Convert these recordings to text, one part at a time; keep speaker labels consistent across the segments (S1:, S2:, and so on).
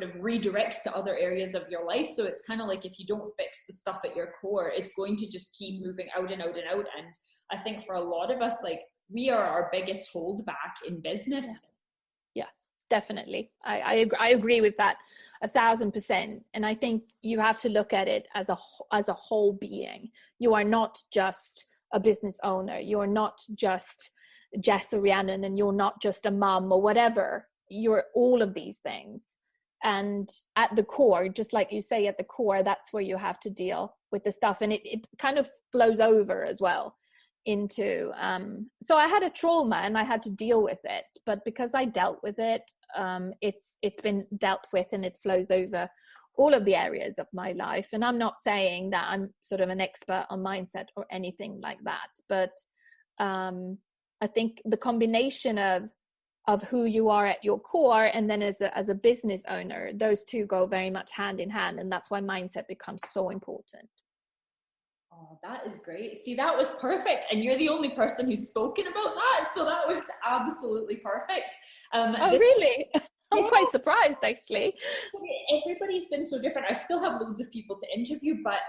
S1: sort of redirects to other areas of your life. So it's kind of like if you don't fix the stuff at your core, it's going to just keep moving out and out and out. And I think for a lot of us, like, we are our biggest holdback in business.
S2: Yeah, definitely. I agree with that 1,000%. And I think you have to look at it as a whole being. You are not just a business owner. You're not just Jess or Rhiannon, and you're not just a mum or whatever. You're all of these things. And at the core, just like you say, at the core, that's where you have to deal with the stuff. And it kind of flows over as well into, so I had a trauma and I had to deal with it, but because I dealt with it, it's been dealt with, and it flows over all of the areas of my life. And I'm not saying that I'm sort of an expert on mindset or anything like that, but I think the combination of who you are at your core, and then as a business owner, those two go very much hand in hand, and that's why mindset becomes so important.
S1: Oh, that is great. See, that was perfect. And you're the only person who's spoken about that. So that was absolutely perfect.
S2: Really? I'm quite surprised, actually.
S1: Everybody's been so different. I still have loads of people to interview, but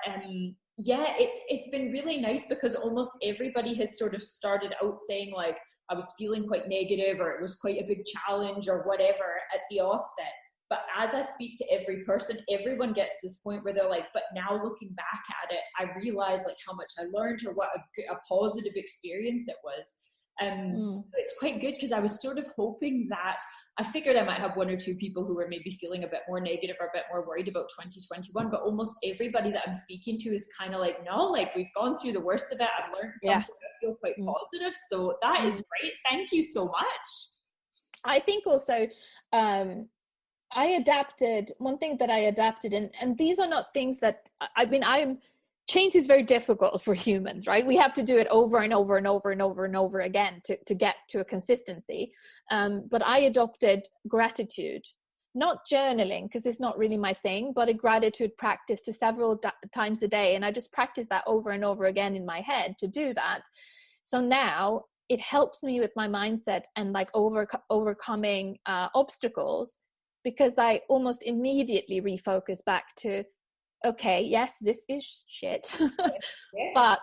S1: it's been really nice because almost everybody has sort of started out saying, like, I was feeling quite negative, or it was quite a big challenge or whatever at the offset. But as I speak to every person, everyone gets to this point where they're like, but now looking back at it, I realize like how much I learned, or what a positive experience it was. It's quite good, because I was sort of hoping that, I figured I might have one or two people who were maybe feeling a bit more negative or a bit more worried about 2021, but almost everybody that I'm speaking to is kind of like, no, like, we've gone through the worst of it. I've learned something. I feel quite positive. So that is great. Thank you so much.
S2: I think also, I adapted, one thing that I adapted, and these are not things that, change is very difficult for humans, right? We have to do it over and over and over and over and over again to get to a consistency. But I adopted gratitude, not journaling, because it's not really my thing, but a gratitude practice to several times a day. And I just practice that over and over again in my head to do that. So now it helps me with my mindset and like overcoming obstacles, because I almost immediately refocus back to, okay, yes, this is shit, but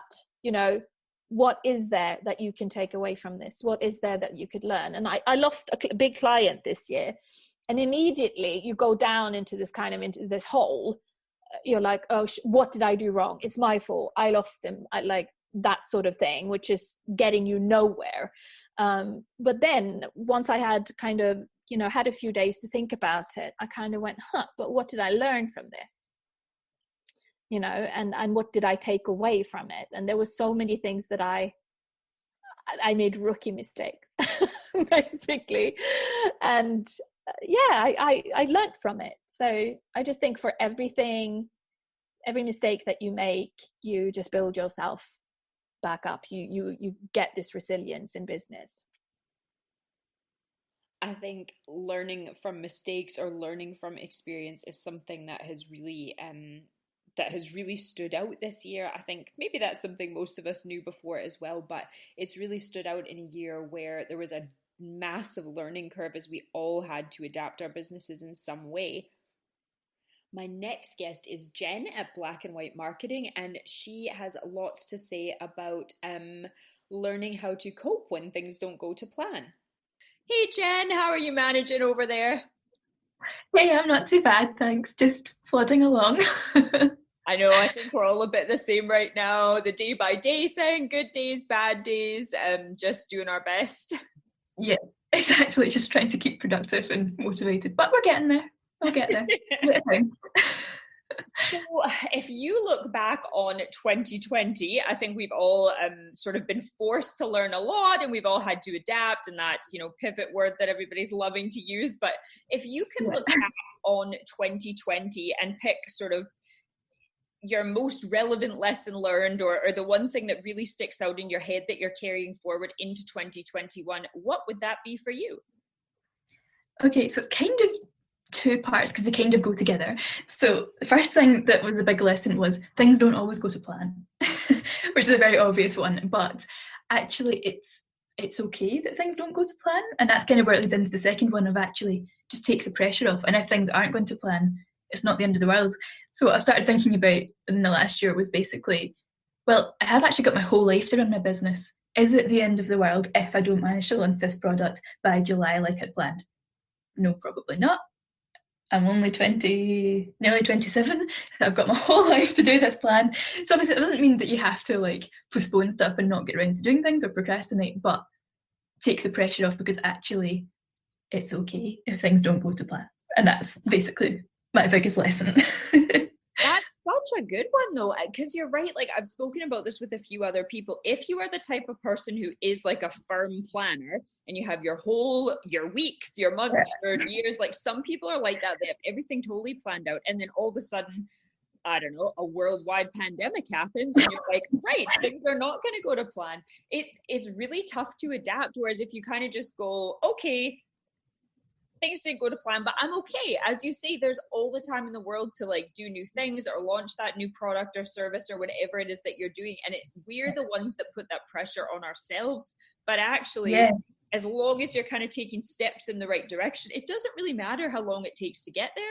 S2: what is there that you can take away from this? What is there that you could learn? And I lost a big client this year, and immediately you go down into this into this hole. You're like, oh, what did I do wrong? It's my fault. I lost him. I like that sort of thing, which is getting you nowhere. But then once I had had a few days to think about it, I kind of went, but what did I learn from this? And what did I take away from it? And there were so many things that I made rookie mistakes, basically. And I learned from it. So I just think for every mistake that you make, you just build yourself back up. You get this resilience in business.
S3: I think learning from mistakes or learning from experience is something that has really stood out this year. I think maybe that's something most of us knew before as well, but it's really stood out in a year where there was a massive learning curve as we all had to adapt our businesses in some way. My next guest is Jen at Black and White Marketing, and she has lots to say about learning how to cope when things don't go to plan. Hey Jen, how are you managing over there?
S4: Hey, I'm not too bad, thanks. Just plodding along.
S3: I know, I think we're all a bit the same right now. The day by day thing, good days, bad days, just doing our best.
S4: Yeah, exactly. Just trying to keep productive and motivated, but we're getting there. We'll get there.
S3: So if you look back on 2020, I think we've all sort of been forced to learn a lot, and we've all had to adapt, and that, pivot word that everybody's loving to use. But if you can look back on 2020 and pick sort of your most relevant lesson learned, or the one thing that really sticks out in your head that you're carrying forward into 2021, what would that be for you? Okay, so it's kind of two parts because they kind of go together. So the first thing that was a big lesson was things don't always go to plan, which is a very obvious one, but actually it's
S4: it's okay that things don't go to plan. And that's kind of where it leads into the second one of actually just take the pressure off. And if things aren't going to plan, it's not the end of the world. So what I've started thinking about in the last year was basically, well, I have actually got my whole life to run my business. Is it the end of the world if I don't manage to launch this product by July like I'd planned? No, probably not. I'm only nearly 27. I've got my whole life to do this plan. So obviously it doesn't mean that you have to like postpone stuff and not get around to doing things or procrastinate, but take the pressure off, because actually it's okay if things don't go to plan. And that's basically my biggest lesson.
S3: That's such a good one though, because you're right. Like I've spoken about this with a few other people. If you are the type of person who is like a firm planner and you have your weeks, your months, your years, like some people are like that. They have everything totally planned out. And then all of a sudden, I don't know, a worldwide pandemic happens and you're like, right, things are not going to go to plan. It's really tough to adapt. Whereas if you kind of just go, okay, things didn't go to plan, but I'm okay. As you say, there's all the time in the world to like do new things or launch that new product or service or whatever it is that you're doing. And we're the ones that put that pressure on ourselves. But actually, as long as you're kind of taking steps in the right direction, it doesn't really matter how long it takes to get there.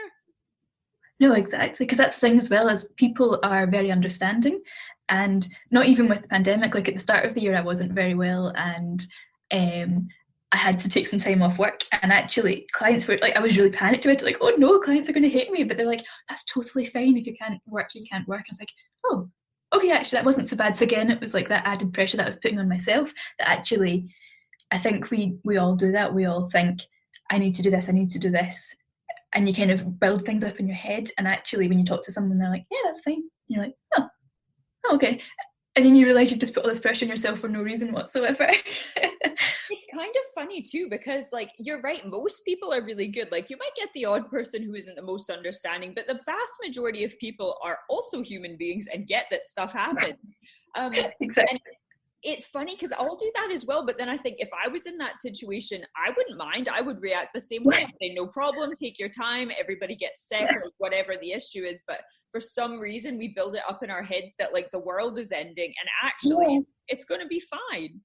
S4: No, exactly. Because that's the thing as well, as people are very understanding. And not even with the pandemic, like at the start of the year, I wasn't very well. And I had to take some time off work, and actually clients were like, I was really panicked about it, like, oh no, clients are going to hate me, but they're like, that's totally fine. If you can't work, you can't work. I was like, oh, okay, actually that wasn't so bad. So again, it was like that added pressure that I was putting on myself, that actually I think we all do that. We all think, I need to do this, and you kind of build things up in your head, and actually when you talk to someone, they're like, yeah, that's fine, and you're like, oh, okay. And then you realise you've just put all this pressure on yourself for no reason whatsoever.
S3: It's kind of funny too, because like you're right, most people are really good. Like you might get the odd person who isn't the most understanding, but the vast majority of people are also human beings and get that stuff happens.
S4: Exactly.
S3: And it's funny because I'll do that as well, but then I think if I was in that situation, I wouldn't mind. I would react the same way. I'd say, no problem, take your time, everybody gets sick or whatever the issue is. But for some reason, we build it up in our heads that like the world is ending, and actually it's going to be fine.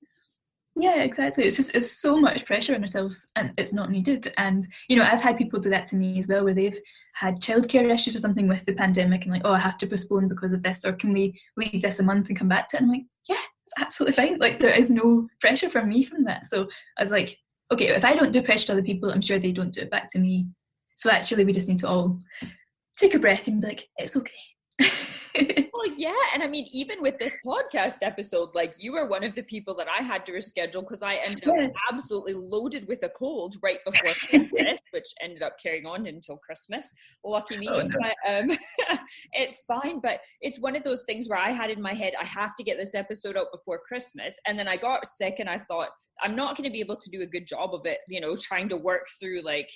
S4: Yeah, exactly. It's so much pressure on ourselves, and it's not needed. And you know, I've had people do that to me as well, where they've had childcare issues or something with the pandemic, and like, oh, I have to postpone because of this, or can we leave this a month and come back to it? And I'm like, yeah, it's absolutely fine. Like there is no pressure from me from that. So I was like, okay, if I don't do pressure to other people, I'm sure they don't do it back to me. So actually, we just need to all take a breath and be like, it's okay.
S3: Well, yeah. And I mean, even with this podcast episode, like you were one of the people that I had to reschedule because I ended up absolutely loaded with a cold right before Christmas, which ended up carrying on until Christmas. Lucky me. Oh, no. But it's fine. But it's one of those things where I had in my head, I have to get this episode out before Christmas. And then I got sick and I thought, I'm not going to be able to do a good job of it, you know, trying to work through like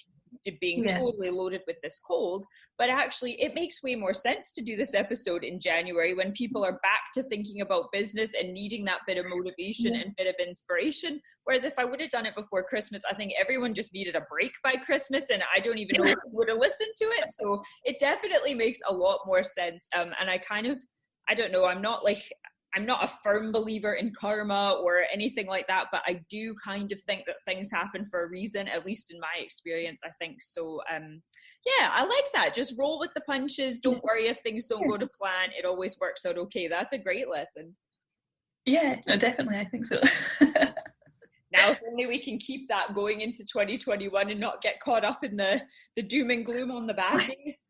S3: being totally loaded with this cold. But actually it makes way more sense to do this episode in January when people are back to thinking about business and needing that bit of motivation and bit of inspiration. Whereas if I would have done it before Christmas, I think everyone just needed a break by Christmas, and I don't even know if I would have listened to it. So it definitely makes a lot more sense. And I don't know, I'm not a firm believer in karma or anything like that, but I do kind of think that things happen for a reason, at least in my experience, I think. So, yeah, I like that. Just roll with the punches. Don't worry if things don't go to plan. It always works out okay. That's a great lesson.
S4: Yeah, no, definitely. I think so.
S3: Now, if only we can keep that going into 2021 and not get caught up in the doom and gloom on the bad days.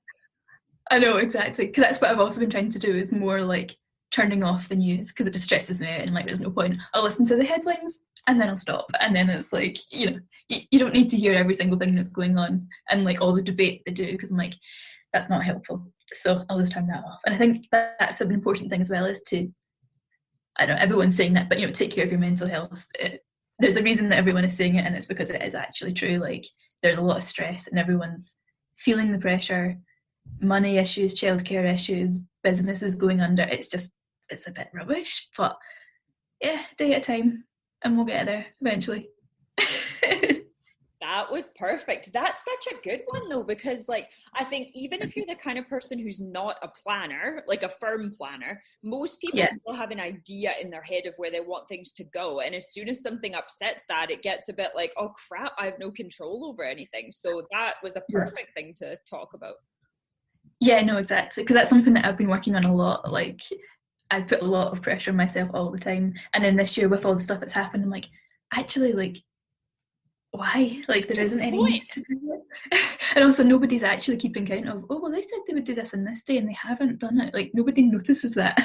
S4: I know, exactly. Because that's what I've also been trying to do, is more like turning off the news, because it just stresses me out, and like there's no point. I'll listen to the headlines and then I'll stop, and then it's like, you know, you don't need to hear every single thing that's going on and like all the debate they do, because I'm like, that's not helpful. So I'll just turn that off. And I think that's an important thing as well, is to, I don't know, everyone's saying that, but you know, take care of your mental health. There's a reason that everyone is saying it, and it's because it is actually true. Like there's a lot of stress and everyone's feeling the pressure, money issues, childcare issues, businesses going under. It's a bit rubbish, but yeah, day at a time, and we'll get there eventually.
S3: That was perfect. That's such a good one though, because like I think even if you're the kind of person who's not a planner, like a firm planner, most people
S4: Yeah.
S3: still have an idea in their head of where they want things to go. And as soon as something upsets that, it gets a bit like, oh crap, I have no control over anything. So that was a perfect thing to talk about.
S4: Yeah, no, exactly. Because that's something that I've been working on a lot. Like, I put a lot of pressure on myself all the time. And then this year, with all the stuff that's happened, I'm like, actually, like, why? Like, there isn't any need to do it. And also, nobody's actually keeping count of, oh, well, they said they would do this on this day and they haven't done it. Like, nobody notices that.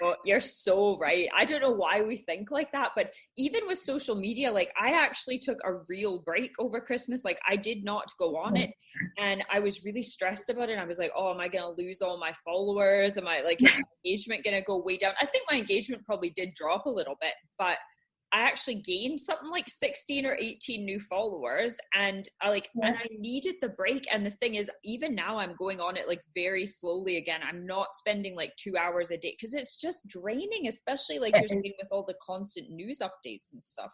S3: Oh, you're so right. I don't know why we think like that, but even with social media, like I actually took a real break over Christmas. Like I did not go on it, and I was really stressed about it. I was like, oh, am I going to lose all my followers? Am I like, is my engagement going to go way down? I think my engagement probably did drop a little bit, but I actually gained something like 16 or 18 new followers, and and I needed the break. And the thing is, even now I'm going on it like very slowly again. I'm not spending like 2 hours a day because it's just draining, especially like you're saying with all the constant news updates and stuff.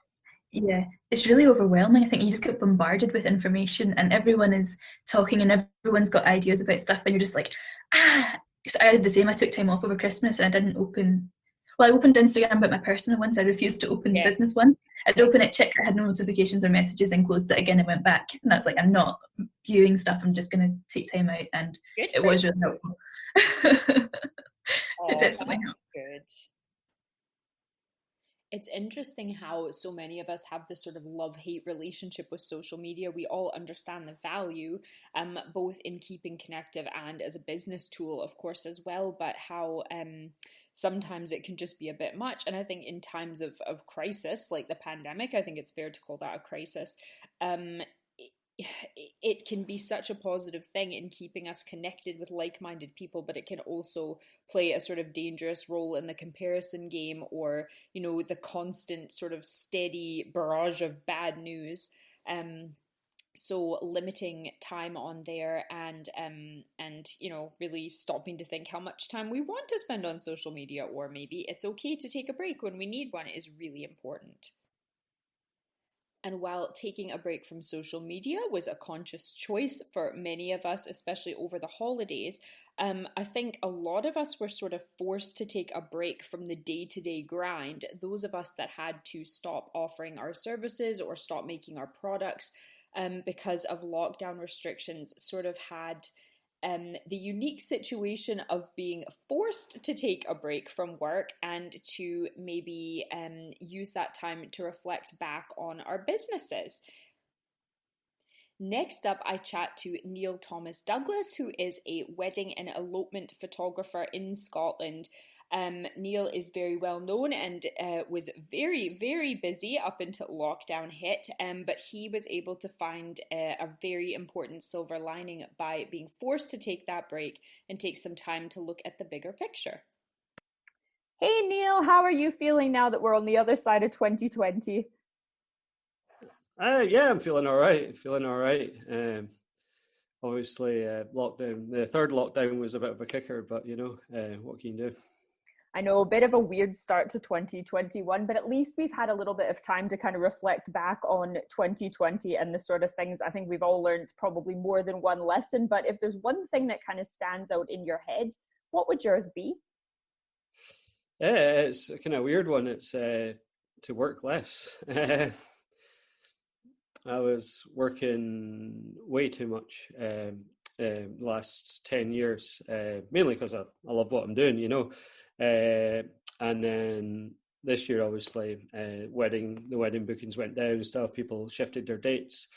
S4: Yeah, it's really overwhelming. I think you just get bombarded with information and everyone is talking and everyone's got ideas about stuff and you're just like, ah. So I did the same. I took time off over Christmas and I didn't open. Well, I opened Instagram, but my personal ones, I refused to open the business one. I'd open it, check I had no notifications or messages, and closed it again and went back. And I was like, I'm not viewing stuff. I'm just going to take time out. And it was really helpful. It definitely helped.
S3: Good. It's interesting how so many of us have this sort of love-hate relationship with social media. We all understand the value, both in keeping connected and as a business tool, of course, as well, but how sometimes it can just be a bit much. And I think in times of crisis, like the pandemic, I think it's fair to call that a crisis, it can be such a positive thing in keeping us connected with like-minded people, but it can also play a sort of dangerous role in the comparison game, or the constant sort of steady barrage of bad news. So limiting time on there and really stopping to think how much time we want to spend on social media, or maybe it's okay to take a break when we need one, is really important. And while taking a break from social media was a conscious choice for many of us, especially over the holidays, I think a lot of us were sort of forced to take a break from the day-to-day grind. Those of us that had to stop offering our services or stop making our products because of lockdown restrictions sort of had the unique situation of being forced to take a break from work and to maybe use that time to reflect back on our businesses. Next up, I chat to Neil Thomas Douglas, who is a wedding and elopement photographer in Scotland. Neil is very well known and was very, very busy up until lockdown hit, but he was able to find a very important silver lining by being forced to take that break and take some time to look at the bigger picture.
S2: Hey Neil, how are you feeling now that we're on the other side of 2020?
S5: Yeah, I'm feeling all right. Obviously, lockdown. The third lockdown was a bit of a kicker, but what can you do?
S2: I know, a bit of a weird start to 2021, but at least we've had a little bit of time to kind of reflect back on 2020 and the sort of things. I think we've all learned probably more than one lesson, but if there's one thing that kind of stands out in your head, what would yours be?
S5: Yeah, it's a kind of weird one. It's to work less. I was working way too much the last 10 years, mainly because I love what I'm doing, and then this year, obviously, the wedding bookings went down and stuff. People shifted their dates,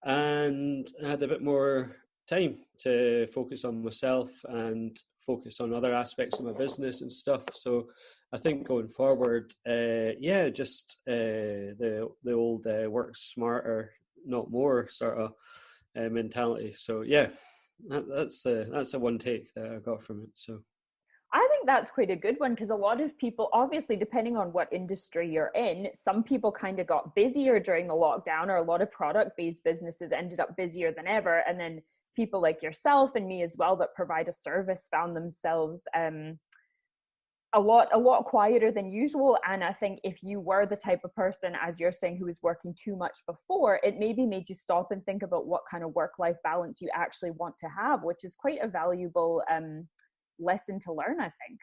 S5: and I had a bit more time to focus on myself and focus on other aspects of my business and stuff. So I think going forward, just the old work smarter, not more sort of mentality. So yeah, that's a one take that I got from it. So
S2: I think that's quite a good one, because a lot of people, obviously, depending on what industry you're in, some people kind of got busier during the lockdown, or a lot of product-based businesses ended up busier than ever. And then people like yourself and me as well that provide a service found themselves
S6: a lot quieter than usual. And I think if you were the type of person, as you're saying, who was working too much before, it maybe made you stop and think about what kind of work-life balance you actually want to have, which is quite a valuable lesson to learn, I think.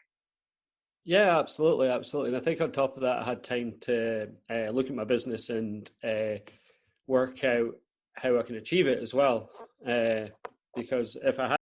S5: Yeah, absolutely. And I think on top of that, I had time to look at my business and work out how I can achieve it as well. Because if I